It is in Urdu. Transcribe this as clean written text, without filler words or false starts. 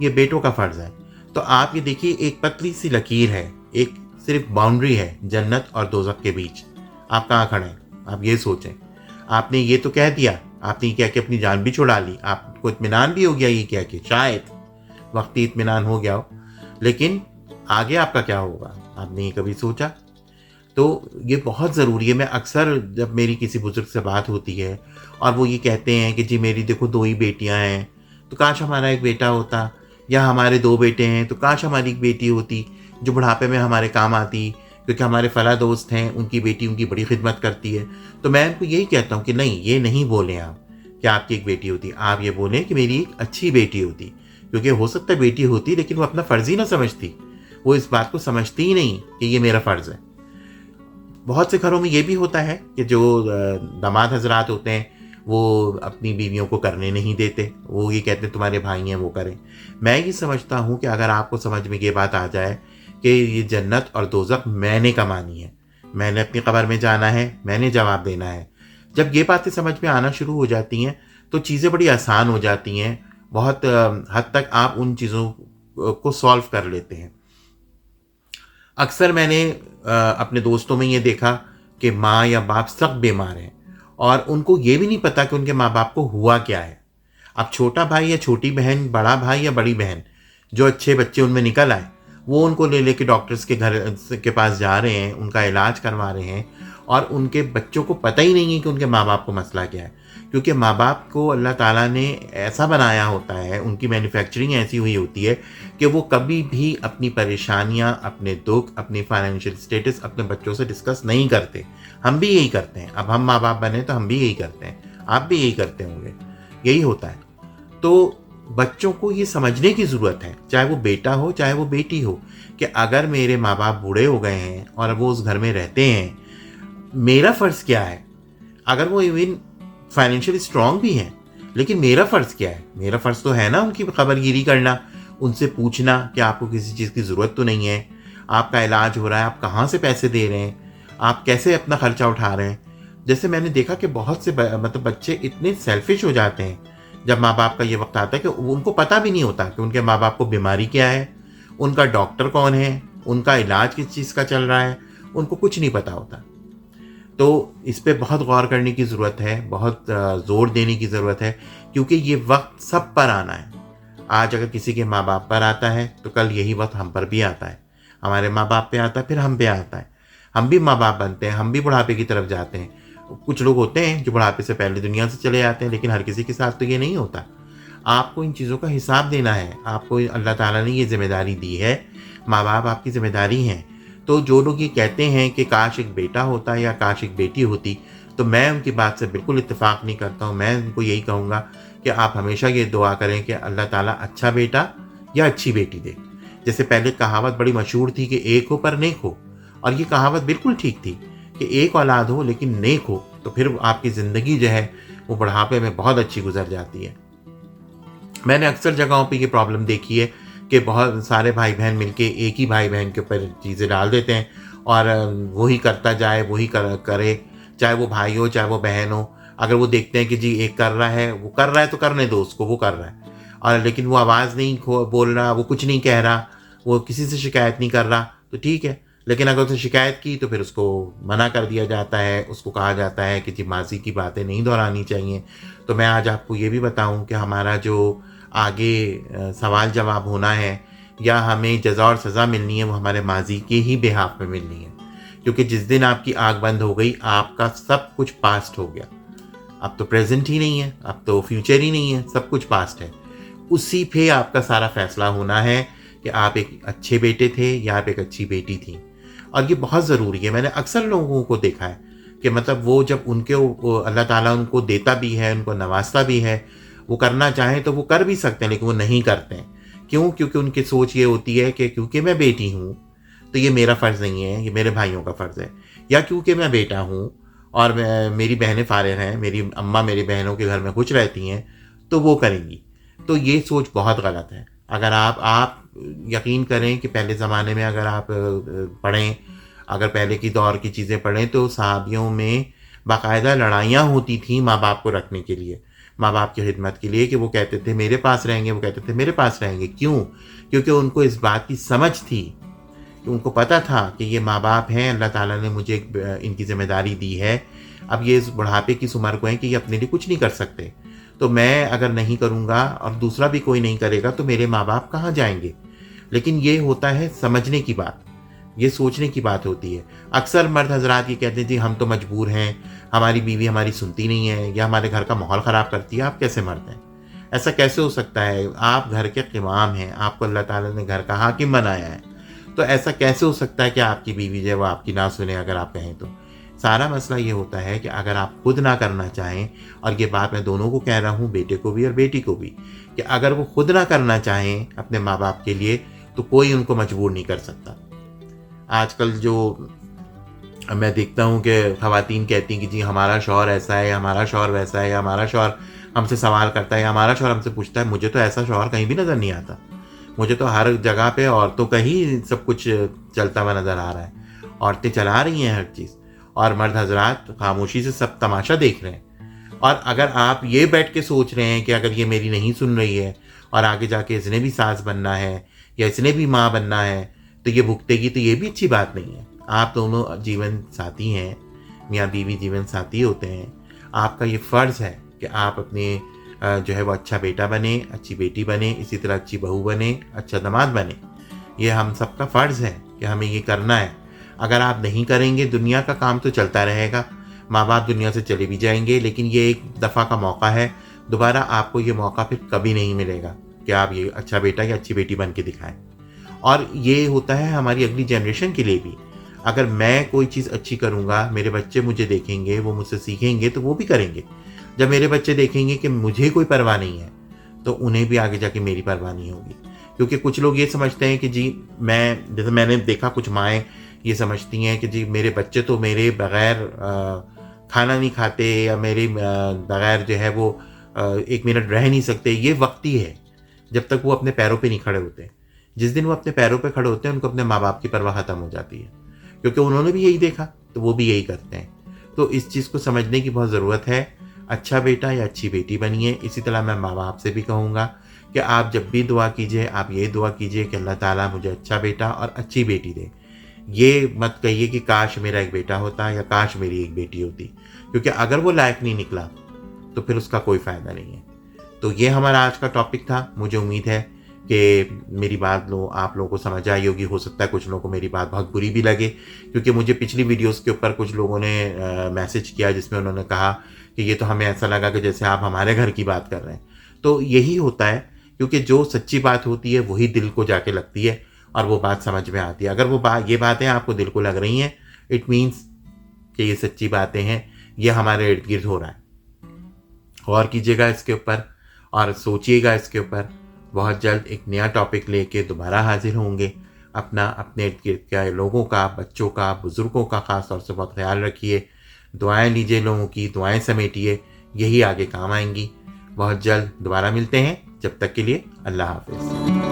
یہ بیٹوں کا فرض ہے۔ تو آپ یہ دیکھیے ایک پتلی سی لکیر ہے، ایک صرف باؤنڈری ہے جنت اور دوزخ کے بیچ، آپ کہاں کھڑے ہیں؟ آپ یہ سوچیں۔ آپ نے یہ تو کہہ دیا، آپ نے کہہ کے اپنی جان بھی چھڑا لی، آپ کو اطمینان بھی ہو گیا یہ کہہ کے، شاید وقتی اطمینان ہو گیا ہو، لیکن آگے آپ کا کیا ہوگا آپ نے یہ کبھی سوچا؟ تو یہ بہت ضروری ہے۔ میں اکثر جب میری کسی بزرگ سے بات ہوتی ہے اور وہ یہ کہتے ہیں کہ جی میری دیکھو 2 ہی بیٹیاں ہیں، تو کاش ہمارا ایک بیٹا ہوتا، یا ہمارے 2 بیٹے ہیں تو کاش ہماری ایک بیٹی ہوتی جو بڑھاپے میں ہمارے کام آتی، کیونکہ ہمارے فلاں دوست ہیں ان کی بیٹی ان کی بڑی خدمت کرتی ہے۔ تو میں ان کو یہی کہتا ہوں کہ نہیں، یہ نہیں بولیں آپ کہ آپ کی ایک بیٹی ہوتی، آپ یہ بولیں کہ میری ایک اچھی بیٹی ہوتی، کیونکہ ہو سکتا ہے بیٹی ہوتی لیکن وہ اپنا فرض ہی نہ سمجھتی، وہ اس بات کو سمجھتی ہی نہیں کہ یہ میرا فرض ہے۔ بہت سے گھروں میں یہ بھی ہوتا ہے کہ جو داماد حضرات ہوتے ہیں وہ اپنی بیویوں کو کرنے نہیں دیتے، وہ یہ کہتے ہیں تمہارے بھائی ہیں وہ کریں۔ میں یہ سمجھتا ہوں کہ اگر آپ کو سمجھ میں یہ بات آ جائے کہ یہ جنت اور دوزخ میں نے کمانی ہے، میں نے اپنی قبر میں جانا ہے، میں نے جواب دینا ہے، جب یہ باتیں سمجھ میں آنا شروع ہو جاتی ہیں تو چیزیں بڑی آسان ہو جاتی ہیں، بہت حد تک آپ ان چیزوں کو سولو کر لیتے ہیں۔ اکثر میں نے اپنے دوستوں میں یہ دیکھا کہ ماں یا باپ سخت بیمار ہیں اور ان کو یہ بھی نہیں پتا کہ ان کے ماں باپ کو ہوا کیا ہے۔ اب چھوٹا بھائی یا چھوٹی بہن، بڑا بھائی یا بڑی بہن، جو اچھے بچے ان میں نکل آئے، وہ ان کو لے لے کے ڈاکٹرز کے گھر کے پاس جا رہے ہیں، ان کا علاج کروا رہے ہیں، اور ان کے بچوں کو پتہ ہی نہیں ہے کہ ان کے ماں باپ کو مسئلہ کیا ہے، کیونکہ ماں باپ کو اللہ تعالیٰ نے ایسا بنایا ہوتا ہے، ان کی مینوفیکچرنگ ایسی ہوئی ہوتی ہے کہ وہ کبھی بھی اپنی پریشانیاں، اپنے دکھ، اپنی فائنینشیل سٹیٹس اپنے بچوں سے ڈسکس نہیں کرتے۔ ہم بھی یہی کرتے ہیں، اب ہم ماں باپ بنے تو ہم بھی یہی کرتے ہیں، آپ بھی یہی کرتے ہوں گے، یہی ہوتا ہے۔ تو بچوں کو یہ سمجھنے کی ضرورت ہے، چاہے وہ بیٹا ہو چاہے وہ بیٹی ہو، کہ اگر میرے ماں باپ بوڑھے ہو گئے ہیں اور وہ اس گھر میں رہتے ہیں، میرا فرض کیا ہے؟ اگر وہ ایون فائنینشیلی اسٹرانگ بھی ہیں، لیکن میرا فرض کیا ہے؟ میرا فرض تو ہے نا ان کی خبر گیری کرنا، ان سے پوچھنا کہ آپ کو کسی چیز کی ضرورت تو نہیں ہے، آپ کا علاج ہو رہا ہے، آپ کہاں سے پیسے دے رہے ہیں، آپ کیسے اپنا خرچہ اٹھا رہے ہیں۔ جیسے میں نے دیکھا کہ بہت سے مطلب بچے اتنے سیلفش ہو جاتے ہیں جب ماں باپ کا یہ وقت آتا ہے کہ ان کو پتہ بھی نہیں ہوتا کہ ان کے ماں باپ کو بیماری کیا ہے، ان کا ڈاکٹر کون ہے، ان کا علاج کس چیز کا چل رہا ہے، ان کو کچھ نہیں پتہ ہوتا۔ تو اس پہ بہت غور کرنے کی ضرورت ہے، بہت زور دینے کی ضرورت ہے، کیونکہ یہ وقت سب پر آنا ہے۔ آج اگر کسی کے ماں باپ پر آتا ہے تو کل یہی وقت ہم پر بھی آتا ہے، ہمارے ماں باپ پہ آتا ہے، پھر ہم پہ آتا ہے، ہم بھی ماں باپ بنتے ہیں، ہم بھی بڑھاپے کی طرف جاتے ہیں۔ کچھ لوگ ہوتے ہیں جو بڑھاپے سے پہلے دنیا سے چلے جاتے ہیں، لیکن ہر کسی کے ساتھ تو یہ نہیں ہوتا۔ آپ کو ان چیزوں کا حساب دینا ہے، آپ کو اللہ تعالیٰ نے یہ ذمہ داری دی ہے، ماں باپ آپ کی ذمہ داری ہیں۔ تو جو لوگ یہ کہتے ہیں کہ کاش ایک بیٹا ہوتا یا کاش ایک بیٹی ہوتی، تو میں ان کی بات سے بالکل اتفاق نہیں کرتا ہوں۔ میں ان کو یہی کہوں گا کہ آپ ہمیشہ یہ دعا کریں کہ اللہ تعالیٰ اچھا بیٹا یا اچھی بیٹی دے۔ جیسے پہلے کہاوت بڑی مشہور تھی کہ ایک ہو پر نیک ہو، اور یہ کہاوت بالکل ٹھیک تھی کہ ایک اولاد ہو لیکن نیک ہو، تو پھر آپ کی زندگی جو ہے وہ بڑھاپے میں بہت اچھی گزر جاتی ہے۔ میں نے اکثر جگہوں پہ یہ پرابلم دیکھی ہے کہ بہت سارے بھائی بہن مل کے ایک ہی بھائی بہن کے اوپر چیزیں ڈال دیتے ہیں، اور وہی کرتا جائے، وہی کرے، چاہے وہ بھائی ہو چاہے وہ بہن ہو۔ اگر وہ دیکھتے ہیں کہ جی ایک کر رہا ہے، وہ کر رہا ہے تو کرنے دو اس کو، وہ کر رہا ہے، اور لیکن وہ آواز نہیں بول رہا، وہ کچھ نہیں کہہ رہا، وہ کسی سے شکایت نہیں کر رہا، تو ٹھیک ہے۔ لیکن اگر اس نے شکایت کی تو پھر اس کو منع کر دیا جاتا ہے، اس کو کہا جاتا ہے کہ جی ماضی کی باتیں نہیں دہرانی چاہیے۔ تو میں آج آپ کو یہ بھی بتاؤں کہ ہمارا جو آگے سوال جواب ہونا ہے یا ہمیں جزا اور سزا ملنی ہے، وہ ہمارے ماضی کے ہی بہاف میں ملنی ہے، کیونکہ جس دن آپ کی آنکھ بند ہو گئی آپ کا سب کچھ پاسٹ ہو گیا، اب تو پریزنٹ ہی نہیں ہے، اب تو فیوچر ہی نہیں ہے، سب کچھ پاسٹ ہے۔ اسی پہ آپ کا سارا فیصلہ ہونا ہے کہ آپ ایک اچھے بیٹے تھے یا آپ ایک اچھی بیٹی تھی، اور یہ بہت ضروری ہے۔ میں نے اکثر لوگوں کو دیکھا ہے کہ مطلب وہ جب ان کے اللہ تعالیٰ ان کو دیتا بھی ہے، ان کو نوازتا بھی ہے، وہ کرنا چاہیں تو وہ کر بھی سکتے ہیں، لیکن وہ نہیں کرتے ہیں۔ کیوں؟ کیونکہ ان کی سوچ یہ ہوتی ہے کہ کیونکہ میں بیٹی ہوں تو یہ میرا فرض نہیں ہے، یہ میرے بھائیوں کا فرض ہے، یا کیونکہ میں بیٹا ہوں اور میری بہنیں فارغ ہیں، میری اماں میری بہنوں کے گھر میں خوش رہتی ہیں تو وہ کریں گی۔ تو یہ سوچ بہت غلط ہے۔ اگر آپ یقین کریں کہ پہلے زمانے میں اگر آپ پڑھیں، اگر پہلے کی دور کی چیزیں پڑھیں تو صحابیوں میں باقاعدہ لڑائیاں ہوتی تھیں ماں باپ کو رکھنے کے لیے۔ ماں باپ کی خدمت کے لیے کہ وہ کہتے تھے میرے پاس رہیں گے، وہ کہتے تھے میرے پاس رہیں گے. کیوں؟ کیونکہ ان کو اس بات کی سمجھ تھی، ان کو پتہ تھا کہ یہ ماں باپ ہیں، اللہ تعالیٰ نے مجھے ان کی ذمہ داری دی ہے. اب یہ اس بڑھاپے کی اس عمر کو ہیں کہ یہ اپنے لیے کچھ نہیں کر سکتے، تو میں اگر نہیں کروں گا اور دوسرا بھی کوئی نہیں کرے گا تو میرے ماں باپ کہاں جائیں گے. لیکن یہ ہوتا ہے سمجھنے کی بات، یہ سوچنے کی بات ہوتی ہے. اکثر مرد حضرات یہ کہتے ہیں جی ہم تو مجبور ہیں، ہماری بیوی ہماری سنتی نہیں ہے یا ہمارے گھر کا ماحول خراب کرتی ہے. آپ کیسے مرد ہیں؟ ایسا کیسے ہو سکتا ہے؟ آپ گھر کے قوام ہیں، آپ کو اللہ تعالیٰ نے گھر کا حاکم بنایا ہے، تو ایسا کیسے ہو سکتا ہے کہ آپ کی بیوی جو ہے وہ آپ کی نہ سنے اگر آپ کہیں تو. سارا مسئلہ یہ ہوتا ہے کہ اگر آپ خود نہ کرنا چاہیں، اور یہ بات میں دونوں کو کہہ رہا ہوں، بیٹے کو بھی اور بیٹی کو بھی، کہ اگر وہ خود نہ کرنا چاہیں اپنے ماں باپ کے لیے تو کوئی ان کو مجبور نہیں کر سکتا. آج کل جو میں دیکھتا ہوں کہ خواتین کہتی ہیں کہ جی ہمارا شوہر ایسا ہے، ہمارا شوہر ویسا ہے، ہمارا شوہر ہم سے سوال کرتا ہے، ہمارا شوہر ہم سے پوچھتا ہے. مجھے تو ایسا شوہر کہیں بھی نظر نہیں آتا. مجھے تو ہر جگہ پہ عورتوں کا ہی سب کچھ چلتا ہوا نظر آ رہا ہے. عورتیں چلا رہی ہیں ہر چیز، اور مرد حضرات خاموشی سے سب تماشا دیکھ رہے ہیں. اور اگر آپ یہ بیٹھ کے سوچ رہے ہیں کہ اگر یہ میری نہیں سن رہی ہے اور آگے جا کے اس نے بھی ساس بننا ہے یا اس نے بھی ماں بننا ہے تو یہ بھگتے گی، تو یہ بھی اچھی بات نہیں ہے. آپ دونوں جیون ساتھی ہیں، میاں بیوی جیون ساتھی ہوتے ہیں. آپ کا یہ فرض ہے کہ آپ اپنے جو ہے وہ اچھا بیٹا بنے، اچھی بیٹی بنے، اسی طرح اچھی بہو بنے، اچھا داماد بنے. یہ ہم سب کا فرض ہے کہ ہمیں یہ کرنا ہے. اگر آپ نہیں کریں گے، دنیا کا کام تو چلتا رہے گا، ماں باپ دنیا سے چلے بھی جائیں گے، لیکن یہ ایک دفعہ کا موقع ہے. دوبارہ آپ کو یہ موقع پھر کبھی نہیں ملے گا کہ آپ یہ اچھا بیٹا یا اچھی بیٹی بن کے دکھائیں. اور یہ ہوتا ہے ہماری اگلی جنریشن کے لیے بھی. اگر میں کوئی چیز اچھی کروں گا، میرے بچے مجھے دیکھیں گے، وہ مجھ سے سیکھیں گے تو وہ بھی کریں گے. جب میرے بچے دیکھیں گے کہ مجھے کوئی پرواہ نہیں ہے تو انہیں بھی آگے جا کے میری پرواہ نہیں ہوگی. کیونکہ کچھ لوگ یہ سمجھتے ہیں کہ جی جیسے میں نے دیکھا کچھ مائیں یہ سمجھتی ہیں کہ جی میرے بچے تو میرے بغیر کھانا نہیں کھاتے یا میرے بغیر جو ہے وہ ایک منٹ رہ نہیں سکتے. یہ وقتی ہے جب تک وہ اپنے پیروں پہ نہیں کھڑے ہوتے. جس دن وہ اپنے پیروں پہ کھڑے ہوتے ہیں ان کو اپنے ماں باپ کی پرواہ ختم ہو جاتی ہے، کیونکہ انہوں نے بھی یہی دیکھا تو وہ بھی یہی کرتے ہیں. تو اس چیز کو سمجھنے کی بہت ضرورت ہے. اچھا بیٹا یا اچھی بیٹی بنیے. اسی طرح میں ماں باپ سے بھی کہوں گا کہ آپ جب بھی دعا کیجئے، آپ یہ دعا کیجئے کہ اللہ تعالیٰ مجھے اچھا بیٹا اور اچھی بیٹی دے. یہ مت کہیے کہ کاش میرا ایک بیٹا ہوتا یا کاش میری ایک بیٹی ہوتی، کیونکہ اگر وہ لائق نہیں نکلا تو پھر اس کا کوئی فائدہ نہیں ہے. تو یہ ہمارا آج کا ٹاپک تھا. مجھے امید ہے کہ میری بات آپ لوگوں کو سمجھ آئی ہوگی. ہو سکتا ہے کچھ لوگوں کو میری بات بہت بری بھی لگے، کیونکہ مجھے پچھلی ویڈیوز کے اوپر کچھ لوگوں نے میسج کیا جس میں انہوں نے کہا کہ یہ تو ہمیں ایسا لگا کہ جیسے آپ ہمارے گھر کی بات کر رہے ہیں. تو یہی ہوتا ہے، کیونکہ جو سچی بات ہوتی ہے وہی دل کو جا کے لگتی ہے اور وہ بات سمجھ میں آتی ہے. اگر وہ یہ باتیں آپ کو دل کو لگ رہی ہیں، اٹ مینس کہ یہ سچی باتیں ہیں، یہ ہمارے ارد گرد ہو رہا ہے. غور کیجیے گا اس کے اوپر اور سوچیے گا اس کے اوپر. بہت جلد ایک نیا ٹاپک لے کے دوبارہ حاضر ہوں گے. اپنے ارد گرد کے لوگوں کا، بچوں کا، بزرگوں کا خاص طور سے بہت خیال رکھیے. دعائیں لیجیے، لوگوں کی دعائیں سمیٹیے، یہی آگے کام آئیں گی. بہت جلد دوبارہ ملتے ہیں. جب تک کے لیے اللہ حافظ.